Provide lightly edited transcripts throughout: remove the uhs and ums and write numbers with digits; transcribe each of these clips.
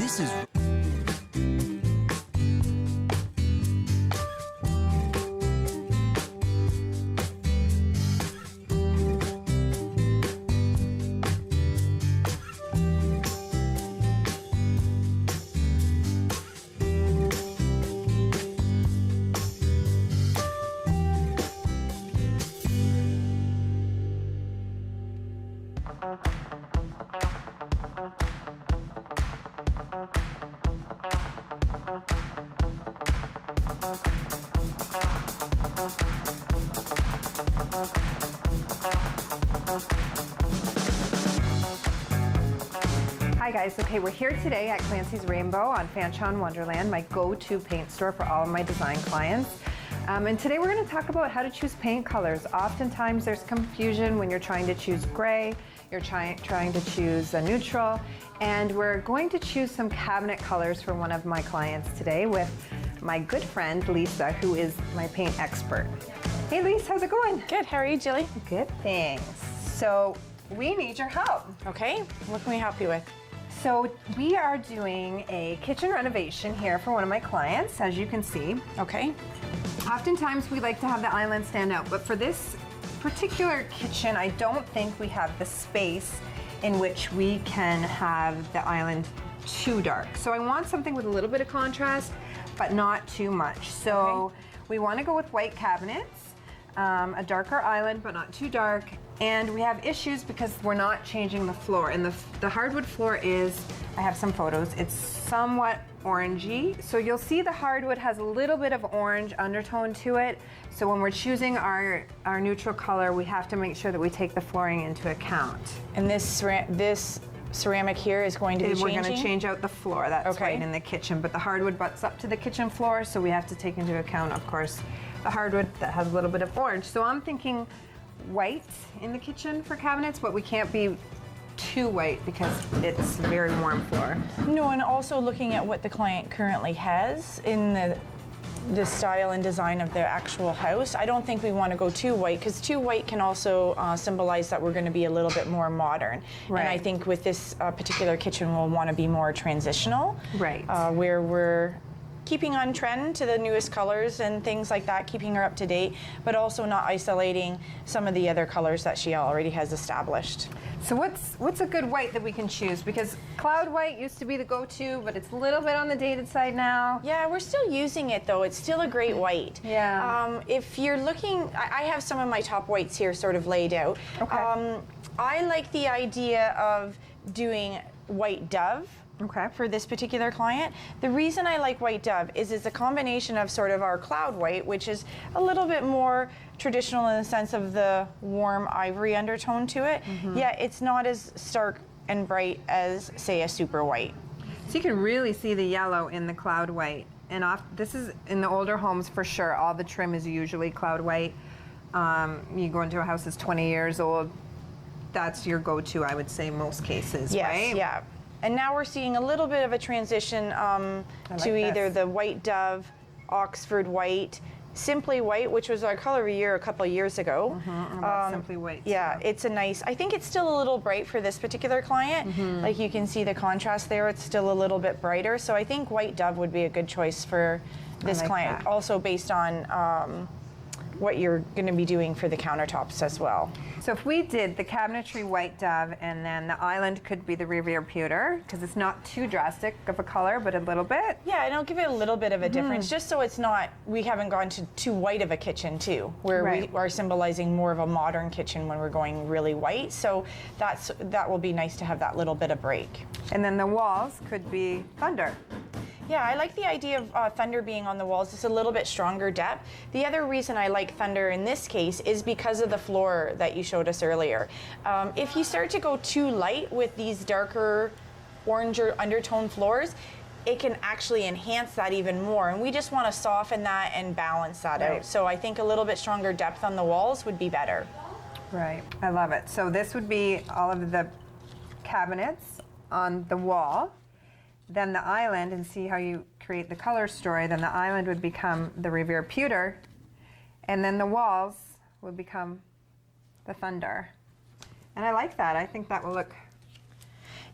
This is... Hi guys, okay, we're here today at Clancy's Rainbow on Fanshawe Wonderland, my go-to paint store for all of my design clients. And today we're going to talk about how to choose paint colors. Oftentimes there's confusion when you're trying to choose gray, you're trying to choose a neutral, and we're going to choose some cabinet colors for one of my clients today with my good friend Lisa, who is my paint expert. Hey Lisa, how's it going? Good, how are you, Jilly? Good, thanks. So we need your help. Okay, what can we help you with? So we are doing a kitchen renovation here for one of my clients, as you can see. Okay. Oftentimes we like to have the island stand out, but for this particular kitchen, I don't think we have the space in which we can have the island too dark. So I want something with a little bit of contrast, but not too much. So we want to go with white cabinets, a darker island, but not too dark. And we have issues because we're not changing the floor. And the hardwood floor is, I have some photos, it's somewhat orangey. So you'll see the hardwood has a little bit of orange undertone to it. So when we're choosing our neutral color, we have to make sure that we take the flooring into account. And this ceramic here is going to be changing? We're going to change out the floor, that's right, in the kitchen. But the hardwood butts up to the kitchen floor, so we have to take into account, of course, the hardwood that has a little bit of orange. So I'm thinking white in the kitchen for cabinets, but we can't be too white because it's a very warm floor. No, and also looking at what the client currently has in the style and design of their actual house. I don't think we want to go too white because too white can also symbolize that we're going to be a little bit more modern. Right. And I think with this particular kitchen we'll want to be more transitional. Right. Where we're keeping on trend to the newest colors and things like that, keeping her up to date, but also not isolating some of the other colors that she already has established. So what's a good white that we can choose? Because cloud white used to be the go-to, but it's a little bit on the dated side now. Yeah, we're still using it though. It's still a great white. Yeah. If you're looking, I have some of my top whites here sort of laid out. Okay. I like the idea of doing white dove. Okay. For this particular client. The reason I like white dove is it's a combination of sort of our cloud white, which is a little bit more traditional in the sense of the warm ivory undertone to it. Yet it's not as stark and bright as, say, a super white. So you can really see the yellow in the cloud white. And this is in the older homes for sure. All the trim is usually cloud white. You go into a house that's 20 years old, that's your go-to, I would say, most cases, Yes, right? yeah. And now we're seeing a little bit of a transition to either the white dove, Oxford white, simply white, which was our color of the year a couple of years ago. Simply white. Yeah, it's a nice, I think it's still a little bright for this particular client. Like you can see the contrast there, it's still a little bit brighter. So I think white dove would be a good choice for this client. That. Also based on what you're going to be doing for the countertops as well. So if we did the cabinetry white dove and then the island could be the Riviera pewter, because it's not too drastic of a color, but a little bit. Yeah, and I'll give it a little bit of a difference, just so it's not, we haven't gone to too white of a kitchen too, where we are symbolizing more of a modern kitchen when we're going really white. So that will be nice to have that little bit of break. And then the walls could be thunder. Yeah, I like the idea of thunder being on the walls. It's a little bit stronger depth. The other reason I like thunder in this case is because of the floor that you showed us earlier. If you start to go too light with these darker oranger undertone floors, it can actually enhance that even more. And we just want to soften that and balance that out. So I think a little bit stronger depth on the walls would be better. Right, I love it. So this would be all of the cabinets on the wall. Then the island, and see how you create the color story, then the island would become the Riviera pewter, and then the walls would become the thunder. And I like that. I think that will look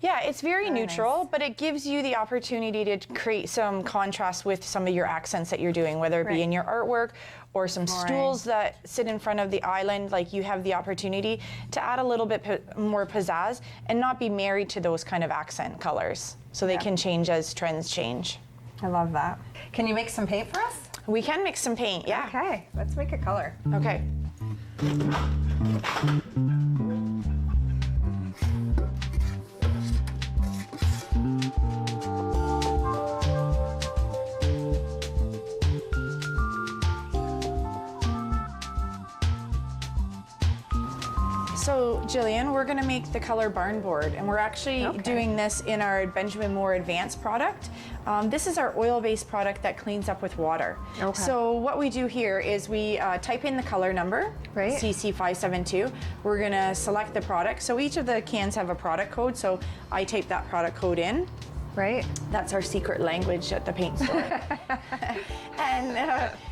Yeah, it's very neutral, nice. but it gives you the opportunity to create some contrast with some of your accents that you're doing, whether it be Right. in your artwork or some stools that sit in front of the island. Like, you have the opportunity to add a little bit more pizzazz and not be married to those kind of accent colors. So they can change as trends change. I love that. Can you make some paint for us? We can mix some paint, yeah. Okay, let's make a color. Okay. So, Jillian, we're gonna make the color barn board, and we're actually doing this in our Benjamin Moore Advanced product. This is our oil-based product that cleans up with water. Okay. So what we do here is we type in the color number, Right. CC572. We're gonna select the product. So each of the cans have a product code, so I type that product code in. Right? That's our secret language at the paint store. And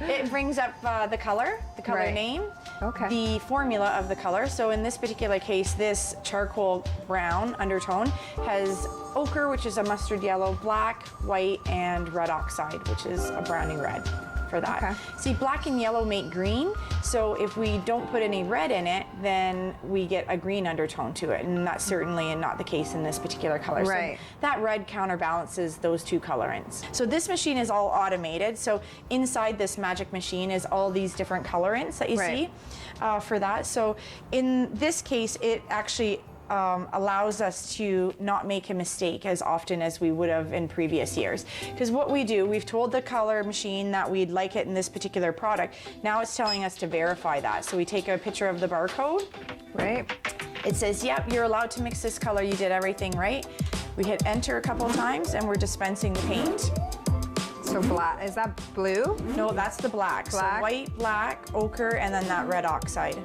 it brings up the color Right. name, Okay. the formula of the color. So in this particular case, this charcoal brown undertone has ochre, which is a mustard yellow, black, white, and red oxide, which is a brownie red for that. Okay. See, black and yellow make green, so if we don't put any red in it, then we get a green undertone to it, and that's certainly not the case in this particular color. Right. So that red counterbalances those two colorants. So this machine is all automated, so inside this magic machine is all these different colorants that you Right. see for that. So in this case, it actually allows us to not make a mistake as often as we would have in previous years. Because what we do, we've told the color machine that we'd like it in this particular product. Now it's telling us to verify that. So we take a picture of the barcode. Right? It says, yep, you're allowed to mix this color. You did everything right. We hit enter a couple of times and we're dispensing the paint. So black, is that blue? No, that's the black. Black. So white, black, ochre, and then that red oxide.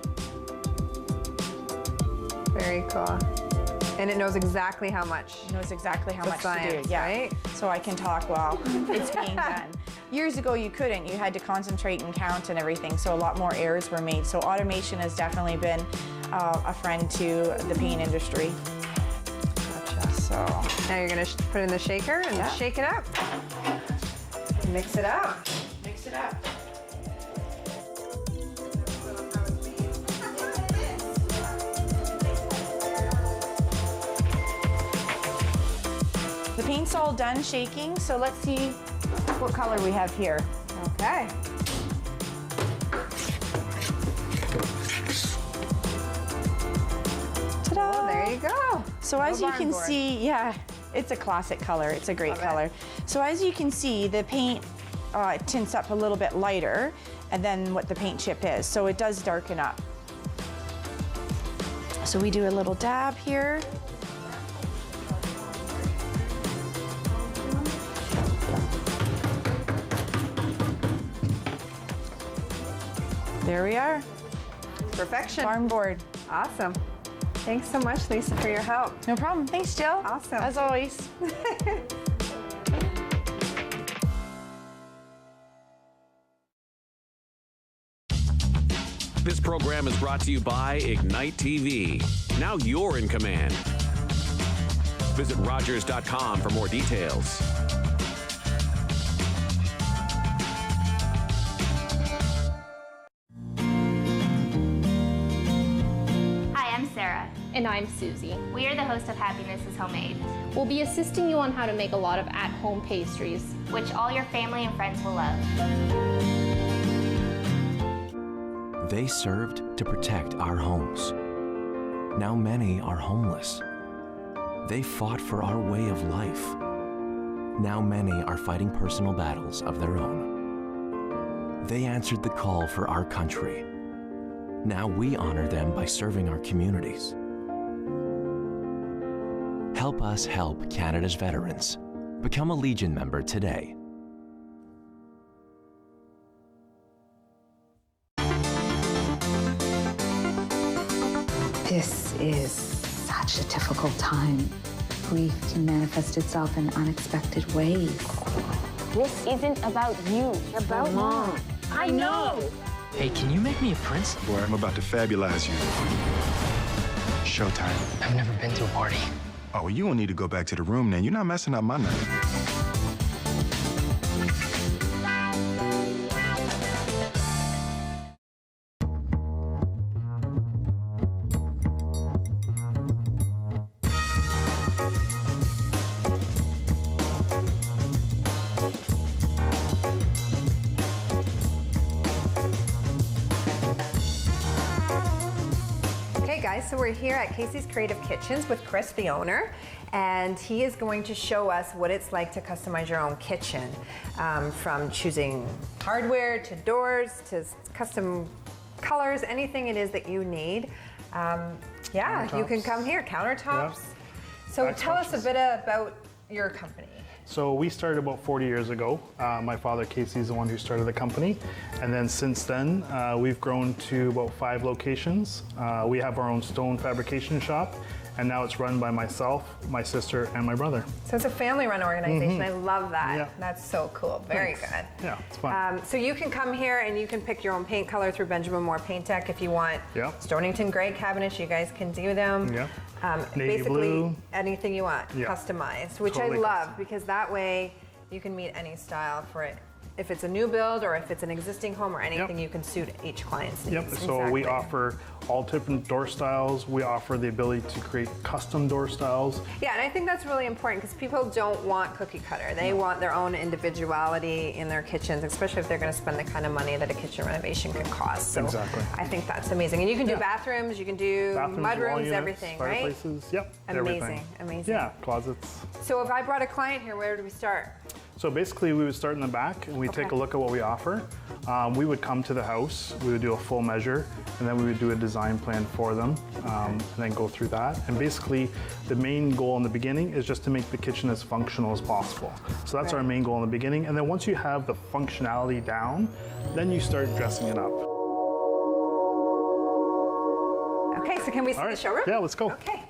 Very cool. And it knows exactly how much. It knows exactly how The much science, to do. Yeah. right? So I can talk while it's being done. Years ago, you couldn't. You had to concentrate and count and everything. So a lot more errors were made. So automation has definitely been a friend to the paint industry. Gotcha. So Now you're gonna put it in the shaker and shake it up. Mix it up. mix it up. The paint's all done shaking, so let's see what color we have here. Okay. Ta-da! Oh, there you go. So as you barn can board. see, yeah, it's a classic color. It's a great Love it. color. So as you can see, the paint tints up a little bit lighter than what the paint chip is. So it does darken up. So we do a little dab here. There we are, Perfection. barn board. Awesome. Thanks so much, Lisa, for your help. No problem. Thanks, Jill. Awesome. As always. This program is brought to you by Ignite TV. Now you're in command. Visit Rogers.com for more details. Hi, I'm Sarah. And I'm Susie. We are the host of Happiness is Homemade, We'll be assisting you on how to make a lot of at-home pastries. which all your family and friends will love. They served to protect our homes. Now many are homeless. They fought for our way of life. Now many are fighting personal battles of their own. They answered the call for our country. Now we honor them by serving our communities. Help us help Canada's veterans. Become a Legion member today. This is such a difficult time. Grief can manifest itself in unexpected ways. This isn't about you. It's about Mom. I know. Hey, can you make me a prince? Boy, I'm about to fabulize you. Showtime. I've never been to a party. Oh, well, you don't need to go back to the room then. You're not messing up my night. So we're here at Casey's Creative Kitchens with Chris, the owner, and he is going to show us what it's like to customize your own kitchen, from choosing hardware to doors to custom colors, anything it is that you need. Yeah, you can come here, countertops. Yeah. So tell us a bit about your company. So we started about 40 years ago. My father, Casey, is the one who started the company. And then since then, we've grown to about 5 locations. We have our own stone fabrication shop, and now it's run by myself, my sister, and my brother. So it's a family-run organization. I love that. Yeah. That's so cool. Very good. Yeah, it's fun. So you can come here and you can pick your own paint color through Benjamin Moore Paint Tech if you want. Yeah. Stonington gray cabinets, you guys can do them. Yeah. Basically blue. anything you want, customized, which totally I love because that way you can meet any style for it. If it's a new build or if it's an existing home or anything, you can suit each client's needs. Yep, so we offer all different door styles. We offer the ability to create custom door styles. Yeah, and I think that's really important because people don't want cookie cutter. They want their own individuality in their kitchens, especially if they're going to spend the kind of money that a kitchen renovation can cost. So exactly. I think that's amazing. And you can do bathrooms, you can do mudrooms, everything, right? Fireplaces, yep, amazing, everything. Amazing. Yeah, closets. So if I brought a client here, where do we start? So basically we would start in the back and we'd take a look at what we offer. We would come to the house, we would do a full measure, and then we would do a design plan for them, and then go through that. And basically the main goal in the beginning is just to make the kitchen as functional as possible. So that's our main goal in the beginning. And then once you have the functionality down, then you start dressing it up. Okay, so can we see the showroom? Yeah, let's go. Okay.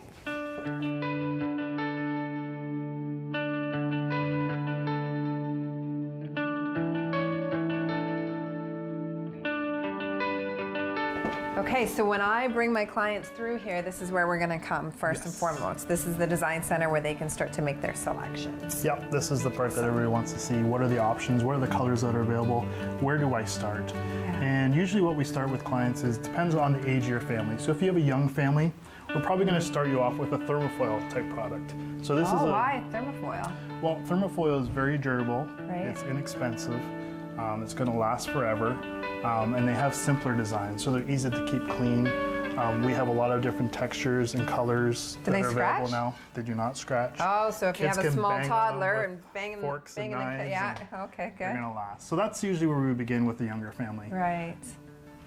Okay, so when I bring my clients through here, this is where we're going to come first and foremost. This is the design center where they can start to make their selections. Yep, this is the part that everybody wants to see. What are the options? What are the colors that are available? Where do I start? And usually what we start with clients is, depends on the age of your family. So if you have a young family, we're probably going to start you off with a thermofoil type product. So this is why thermofoil? Well, thermofoil is very durable. Right. It's inexpensive. It's going to last forever. And they have simpler designs, so they're easy to keep clean. We have a lot of different textures and colors that are available now. They do not scratch. Oh, so if Kids you have a can small bang toddler and bang forks and knives, okay, good. They're going to last. So that's usually where we begin with the younger family. Right.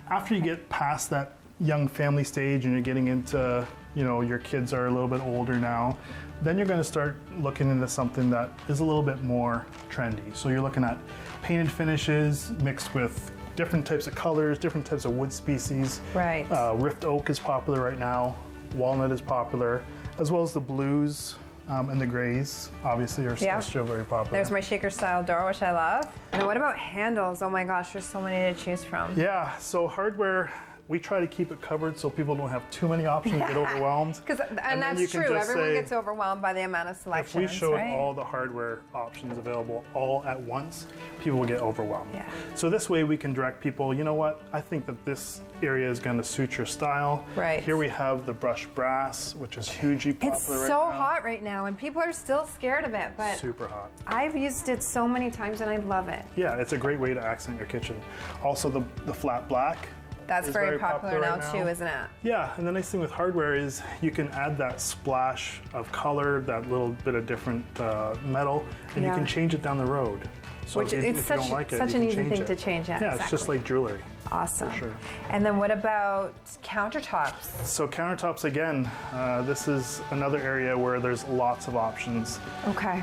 After you get past that young family stage and you're getting into, your kids are a little bit older now, then you're going to start looking into something that is a little bit more trendy. So you're looking at painted finishes mixed with different types of colors, different types of wood species. Right. Rift oak is popular right now. Walnut is popular, as well as the blues and the grays. Obviously, are still very popular. There's my shaker style door, which I love. And what about handles? Oh my gosh, there's so many to choose from. Yeah. So hardware, we try to keep it covered so people don't have too many options and get overwhelmed. And that's true. Everyone gets overwhelmed by the amount of selections. If we showed all the hardware options available all at once, people will get overwhelmed. Yeah. So this way we can direct people, you know what, I think that this area is going to suit your style. Right. Here we have the brushed brass, which is hugely popular It's right so now. hot right now, and people are still scared of it, but super hot. I've used it so many times and I love it. Yeah, it's a great way to accent your kitchen. Also the flat black. That's very popular now too, isn't it? Yeah, and the nice thing with hardware is you can add that splash of color, that little bit of different metal, and you can change it down the road. So Which if it's you such, don't like it, such you an can easy change thing it. to change. Yeah, It's just like jewelry. Awesome. For sure. And then what about countertops? So countertops, again, this is another area where there's lots of options. Okay.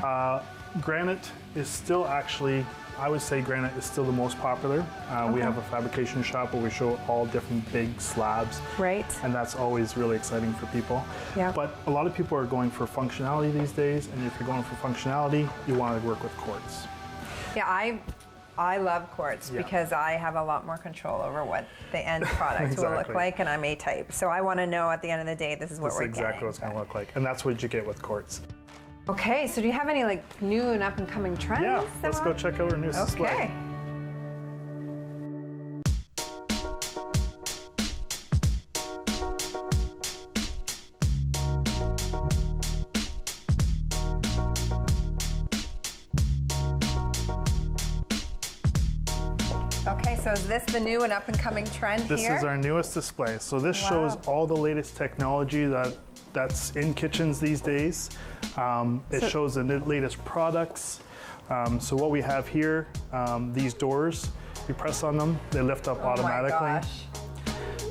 Granite is still actually, I would say granite is still the most popular. We have a fabrication shop where we show all different big slabs. Right. And that's always really exciting for people. Yeah. But a lot of people are going for functionality these days, and if you're going for functionality, you want to work with quartz. Yeah, I love quartz because I have a lot more control over what the end product will look like, and I'm A-type. So I want to know at the end of the day, this is what we're getting. That's exactly what it's going to look like, and that's what you get with quartz. Okay, so do you have any like new and up and coming trends? Yeah, let's go check out our newest display. Okay. Okay, so is this the new and up and coming trend here? This is our newest display. So this shows all the latest technology that's in kitchens these days. It shows the latest products. So what we have here, these doors, you press on them, they lift up automatically. My gosh.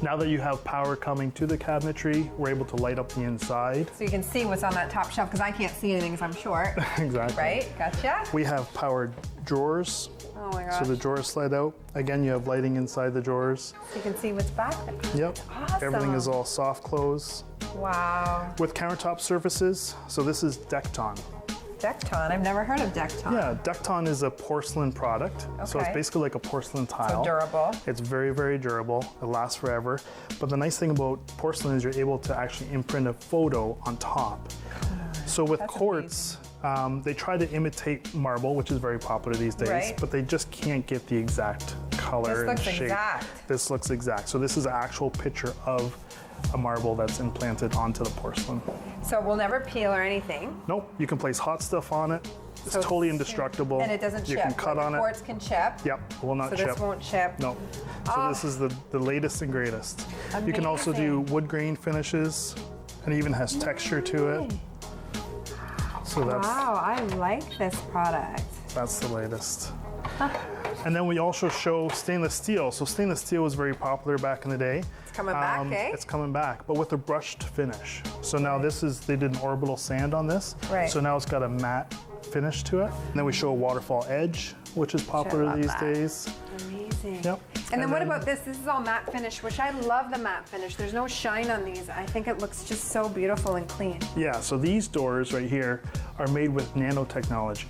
Now that you have power coming to the cabinetry, we're able to light up the inside. So you can see what's on that top shelf, because I can't see anything because I'm short. Exactly. Right, gotcha. We have powered drawers. Oh my gosh. So the drawers slide out. Again, you have lighting inside the drawers. So you can see what's back there. Yep. Awesome. Everything is all soft close. Wow. With countertop surfaces, so this is Decton. Decton, I've never heard of Decton. Yeah, Decton is a porcelain product. Okay. So it's basically like a porcelain tile. So durable. It's very, very durable. It lasts forever. But the nice thing about porcelain is you're able to actually imprint a photo on top. So with quartz, they try to imitate marble, which is very popular these days, but they just can't get the exact color and shape. This looks exact. This looks exact. So this is an actual picture of a marble that's implanted onto the porcelain. So it will never peel or anything. Nope, you can place hot stuff on it. It's totally indestructible. And it doesn't chip. You can cut on it. Quartz can chip. Yep, it will not chip. So this won't chip. No. So this is the latest and greatest. Amazing. You can also do wood grain finishes, and it even has texture to it. So Wow, I like this product. That's the latest. And then we also show stainless steel. So stainless steel was very popular back in the day. It's coming back, eh? It's coming back, but with a brushed finish. So now they did an orbital sand on this. Right. So now it's got a matte finish to it. And then we show a waterfall edge, which is popular these days. Amazing. Yep. And then what about this? This is all matte finish, which I love the matte finish. There's no shine on these. I think it looks just so beautiful and clean. Yeah, so these doors right here are made with nanotechnology.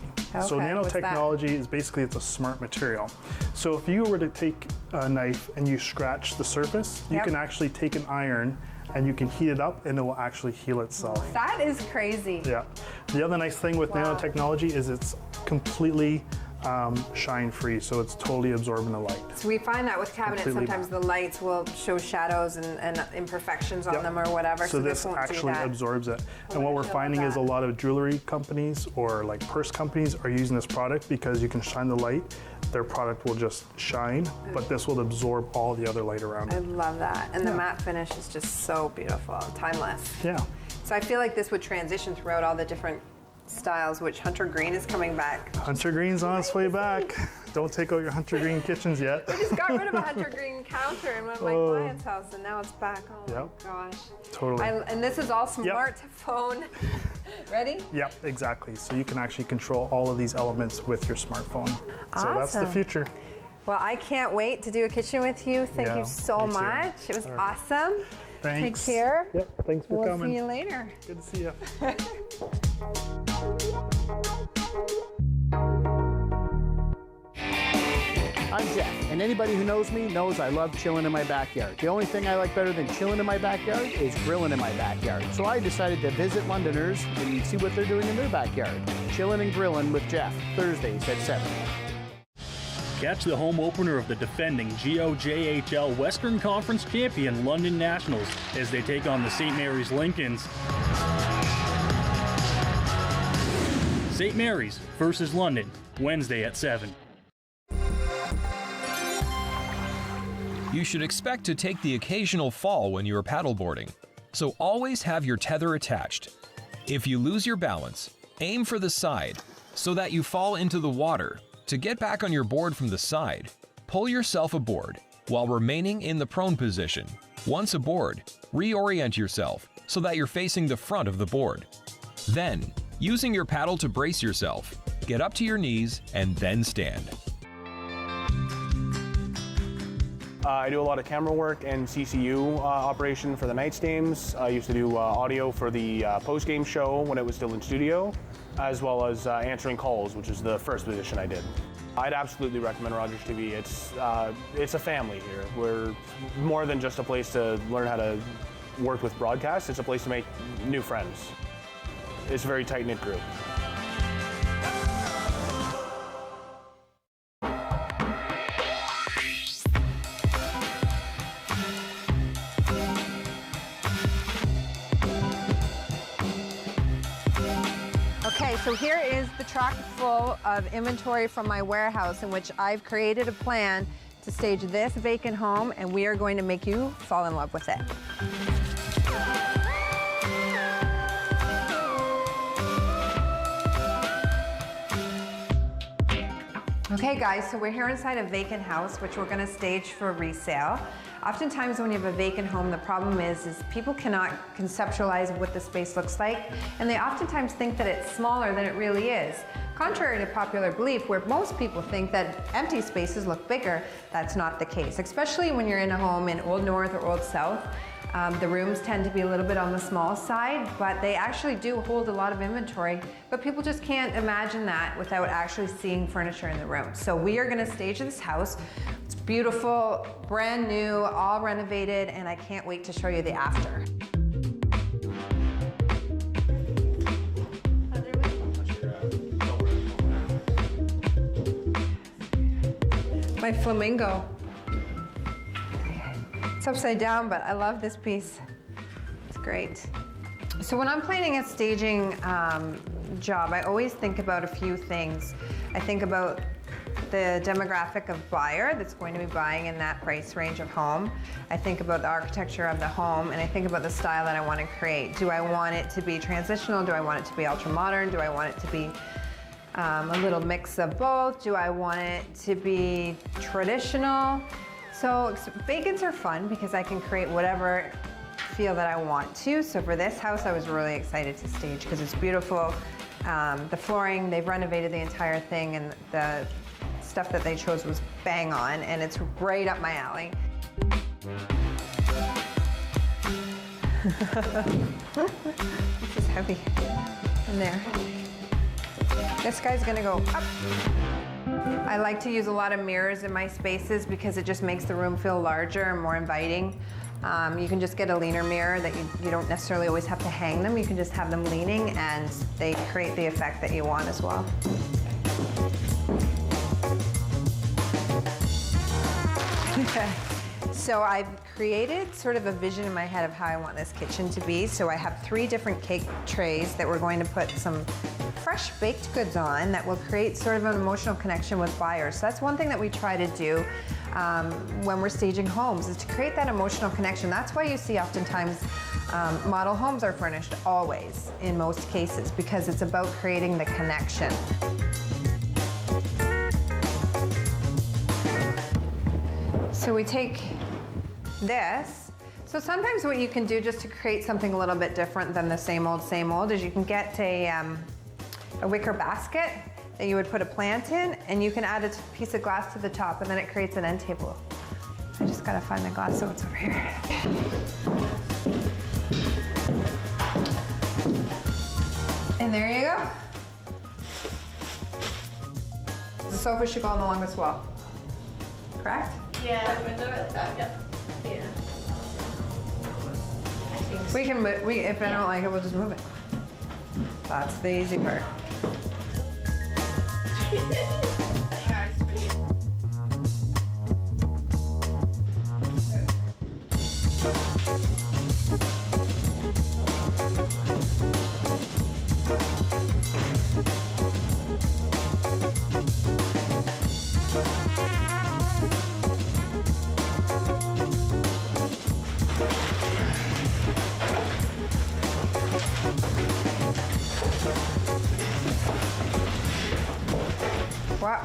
So nanotechnology is basically, it's a smart material. So if you were to take a knife and you scratch the surface, you can actually take an iron and you can heat it up and it will actually heal itself. That is crazy. Yeah. The other nice thing with nanotechnology is it's completely shine-free, so it's totally absorbing the light. So we find that with cabinets, sometimes the lights will show shadows and imperfections on them or whatever. So this won't actually do that. absorbs it. And what we're finding is a lot of jewelry companies or like purse companies are using this product because you can shine the light. Their product will just shine, but this will absorb all the other light around it. I love that. And the matte finish is just so beautiful, timeless. Yeah. So I feel like this would transition throughout all the different styles, which Hunter Green is coming back. Hunter Green's on its way back. Don't take out your Hunter Green kitchens yet. We just got rid of a Hunter Green counter in one of my clients' house, and now it's back. Oh my gosh. Totally. And this is all smartphone. Ready? Yep, exactly. So you can actually control all of these elements with your smartphone. So that's the future. Well, I can't wait to do a kitchen with you. Thank you so much. It was awesome. Thanks. Take care. Yep, thanks for coming. We'll see you later. Good to see you. I'm Jeff, and anybody who knows me knows I love chilling in my backyard. The only thing I like better than chilling in my backyard is grilling in my backyard. So I decided to visit Londoners and see what they're doing in their backyard. Chilling and grilling with Jeff, Thursdays at 7. Catch the home opener of the defending GOJHL Western Conference champion London Nationals as they take on the St. Mary's Lincolns. St. Mary's versus London, Wednesday at 7. You should expect to take the occasional fall when you are paddleboarding, so always have your tether attached. If you lose your balance, aim for the side so that you fall into the water. To get back on your board from the side, pull yourself aboard while remaining in the prone position. Once aboard, reorient yourself so that you're facing the front of the board. Then, using your paddle to brace yourself, get up to your knees and then stand. I do a lot of camera work and CCU operation for the Knights games. I used to do audio for the post-game show when it was still in studio, as well as answering calls, which is the first position I did. I'd absolutely recommend Rogers TV. It's a family here. We're more than just a place to learn how to work with broadcast. It's a place to make new friends. It's a very tight-knit group. Okay, so here is the truck full of inventory from my warehouse in which I've created a plan to stage this vacant home, and we are going to make you fall in love with it. Okay guys, so we're here inside a vacant house, which we're gonna stage for resale. Oftentimes when you have a vacant home, the problem is people cannot conceptualize what the space looks like, and they oftentimes think that it's smaller than it really is. Contrary to popular belief, where most people think that empty spaces look bigger, that's not the case, especially when you're in a home in Old North or Old South. The rooms tend to be a little bit on the small side, but they actually do hold a lot of inventory, but people just can't imagine that without actually seeing furniture in the room. So we are gonna stage this house. It's beautiful, brand new, all renovated, and I can't wait to show you the after. My flamingo. It's upside down, but I love this piece. It's great. So when I'm planning a staging job, I always think about a few things. I think about the demographic of buyer that's going to be buying in that price range of home. I think about the architecture of the home, and I think about the style that I want to create. Do I want it to be transitional? Do I want it to be ultra modern? Do I want it to be a little mix of both? Do I want it to be traditional? So vacants are fun because I can create whatever feel that I want to. So for this house, I was really excited to stage because it's beautiful. The flooring, they've renovated the entire thing, and the stuff that they chose was bang on, and it's right up my alley. This is heavy in there. This guy's gonna go up. I like to use a lot of mirrors in my spaces because it just makes the room feel larger and more inviting. You can just get a leaner mirror that you don't necessarily always have to hang them. You can just have them leaning, and they create the effect that you want as well. So I've created sort of a vision in my head of how I want this kitchen to be. So I have 3 different cake trays that we're going to put some fresh baked goods on that will create sort of an emotional connection with buyers. So that's one thing that we try to do when we're staging homes, is to create that emotional connection. That's why you see oftentimes model homes are furnished always, in most cases, because it's about creating the connection. So we take this. So sometimes what you can do just to create something a little bit different than the same old, is you can get a wicker basket that you would put a plant in, and you can add a piece of glass to the top, and then it creates an end table. I just gotta find the glass, so it's over here. And there you go. The sofa should go on the longest wall, correct? Yeah, window at the top, yep. Yeah. We can move, if I don't like it, we'll just move it. That's the easy part.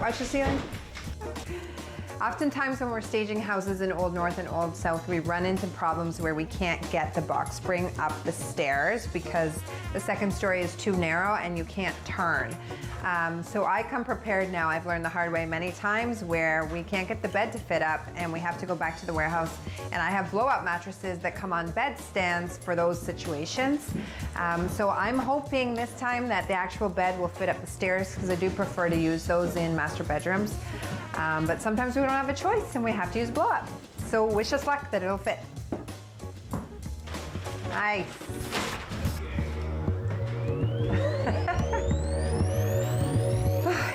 Watch the ceiling. Oftentimes when we're staging houses in Old North and Old South, we run into problems where we can't get the box spring up the stairs because the second story is too narrow and you can't turn. So I come prepared now. I've learned the hard way many times where we can't get the bed to fit up and we have to go back to the warehouse. And I have blow-up mattresses that come on bed stands for those situations. So I'm hoping this time that the actual bed will fit up the stairs because I do prefer to use those in master bedrooms. But sometimes we don't have a choice and we have to use blow-up. So wish us luck that it'll fit. Nice.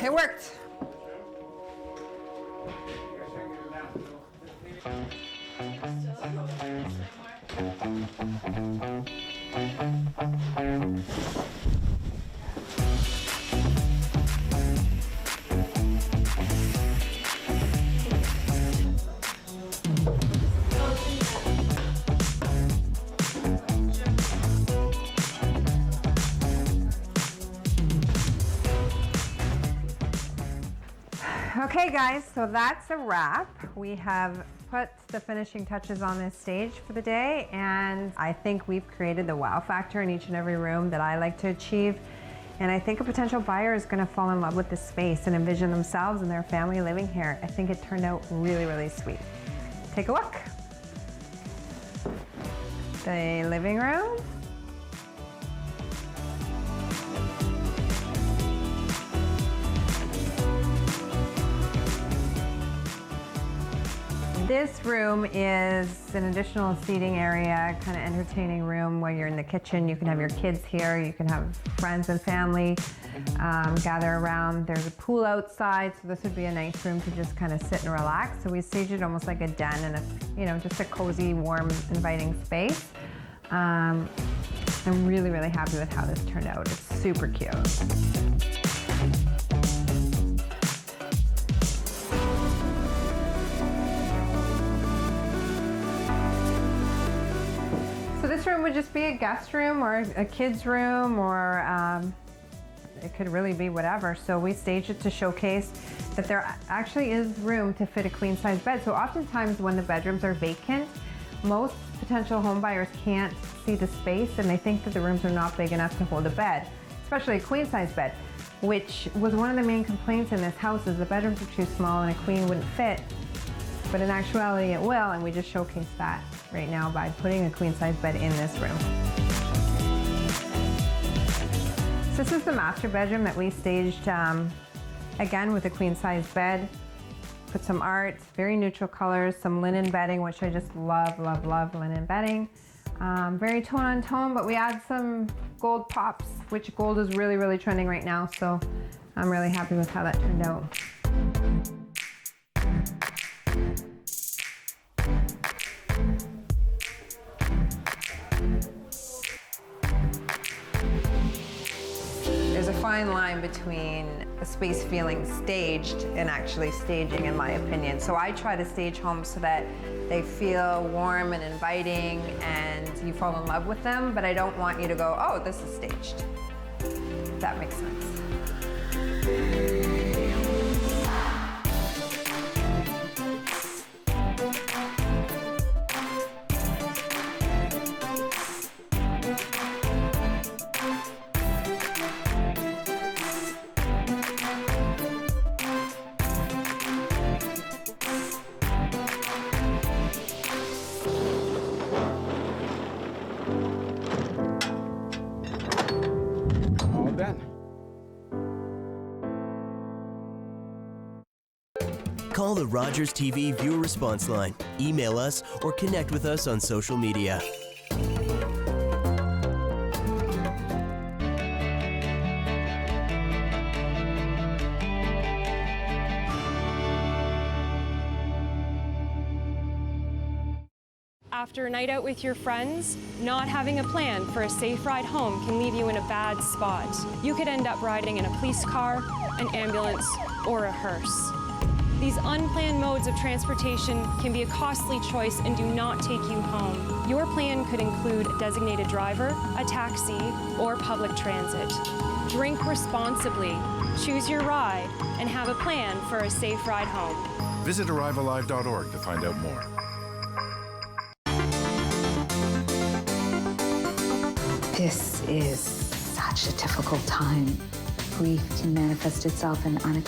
It worked. Okay guys, so that's a wrap. We have put the finishing touches on this stage for the day, and I think we've created the wow factor in each and every room that I like to achieve. And I think a potential buyer is going to fall in love with this space and envision themselves and their family living here. I think it turned out really, really sweet. Take a look. The living room. This room is an additional seating area, kind of entertaining room where you're in the kitchen. You can have your kids here, you can have friends and family gather around. There's a pool outside, so this would be a nice room to just kind of sit and relax. So we staged it almost like a den and just a cozy, warm, inviting space. I'm really, really happy with how this turned out. It's super cute. So this room would just be a guest room or a kid's room, or it could really be whatever. So we staged it to showcase that there actually is room to fit a queen size bed. So oftentimes when the bedrooms are vacant, most potential home buyers can't see the space and they think that the rooms are not big enough to hold a bed, especially a queen size bed, which was one of the main complaints in this house, is the bedrooms are too small and a queen wouldn't fit. But in actuality it will, and we just showcased that right now by putting a queen size bed in this room. So this is the master bedroom that we staged again with a queen size bed. Put some art, very neutral colors, some linen bedding, which I just love, love, love linen bedding. Very tone on tone, but we add some gold pops, which gold is really, really trending right now. So I'm really happy with how that turned out. There's a fine line between a space feeling staged and actually staging, in my opinion. So I try to stage homes so that they feel warm and inviting and you fall in love with them, but I don't want you to go, oh, this is staged. If that makes sense. Call the Rogers TV viewer response line, email us, or connect with us on social media. After a night out with your friends, not having a plan for a safe ride home can leave you in a bad spot. You could end up riding in a police car, an ambulance, or a hearse. These unplanned modes of transportation can be a costly choice and do not take you home. Your plan could include a designated driver, a taxi, or public transit. Drink responsibly, choose your ride, and have a plan for a safe ride home. Visit arrivealive.org to find out more. This is such a difficult time. Grief can manifest itself in unexpected